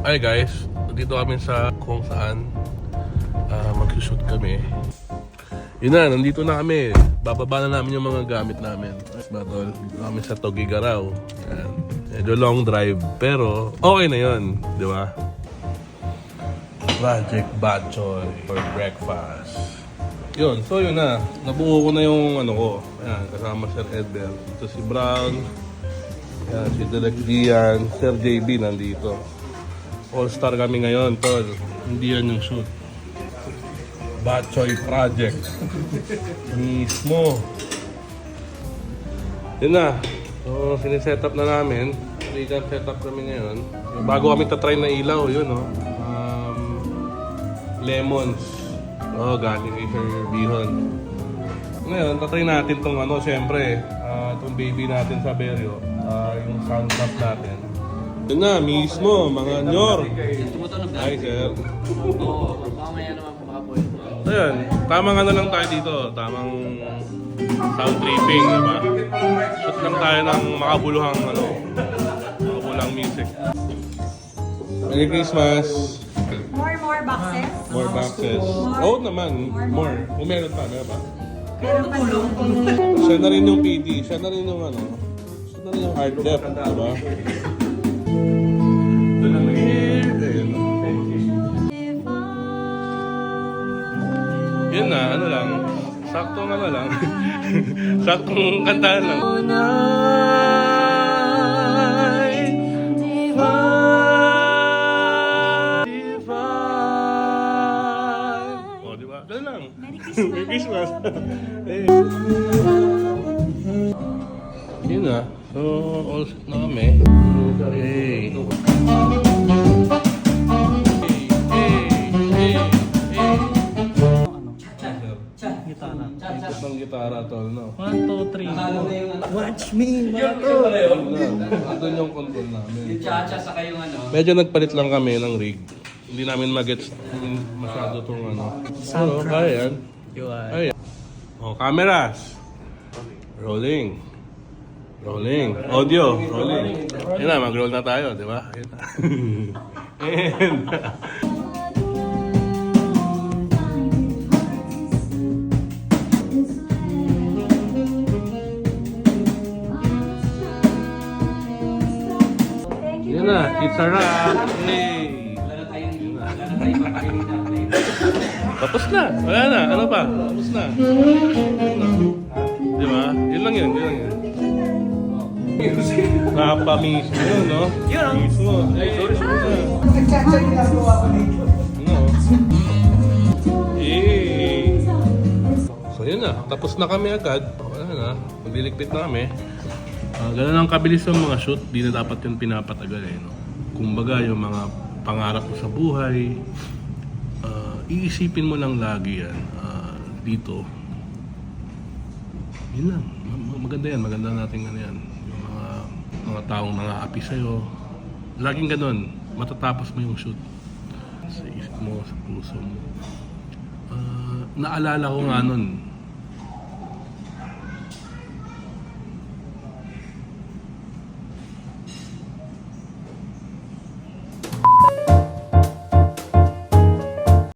Hi guys, dito kami sa kung saan mag-shoot kami. Yun na, nandito na kami. Bababa na namin yung mga gamit namin. Batol, dito kami sa Tugigaraw. Ayan. Medyo long drive, pero okay na yun, di ba? Project Batchoy for breakfast. Yun, so yun na. Nabuo ko na yung ano ko. Ayan, kasama Sir Edbel. Ito si Brown. Ayan, si Direk Gian. Sir JB nandito. All-star kami ngayon, tol. Hindi yan yung shoot. Batchoy Project. Mismo. Yun na. So, siniset up na namin. Legal setup kami ngayon. Bago kami tatry na ilaw, yun, no? Lemons. Galing kay Sir Bihon. Ngayon, tatry natin tong ano, siyempre, itong baby natin sa Beryo. Yung sound trap natin. Yun na, mismo, mga nyor. Hi, sir. Oo, mamaya naman makapoy. So yun, tamang ano lang tayo dito. Tamang sound tripping, diba? Shoot lang tayo ng makabuluhang ano, makabuluhang music. Merry Christmas! More boxes? More boxes. Oo naman, more. Kung meron pa, meron pa. Meron pa din. Siya na rin yung PD, siya na rin yung ano, siya na rin yung hard def, diba? Yun na, ano lang, saktong ano lang, saktong kantahan lang. O, diba? Ganun lang. Merry Christmas. Merry Christmas. Yun na. So, all set na kami. Hey. Ang gitara tol, no? 1, 2, 3. Watch me, Doon yung control namin. Yung cha-cha sa kayong ano. Medyo nagpalit lang kami ng rig. Hindi namin mag-gets masyado itong ano. Pero kaya yan. Kaya. Oh, cameras. Rolling. Rolling. Audio. Rolling. Yan na, mag-roll na tayo, di ba? And... Yan na, it's a wrap. Hey! Tapos na. Wala na. Ano pa? Tapos na. Di ba? Yun lang yun. Yun lang yun. Napamismo yun, no? Yun. Mismo. Ay, sorry. Nagchat-chat ginagawa ko dito. No. Eh. So yun na. Tapos na kami agad. Wala na. Magliligpit na kami. Ganun ang kabilis ng mga shoot. Di na dapat yun pinapatagal eh, no? Kumbaga yung mga pangarap mo sa buhay, iisipin mo lang lagi yan dito. Yun lang. Maganda yan. Maganda natin ano yan. Yung mga taong mga api sa'yo. Laging ganun. Matatapos mo yung shoot. Sa isip mo, sa puso mo. Naalala ko nga nun,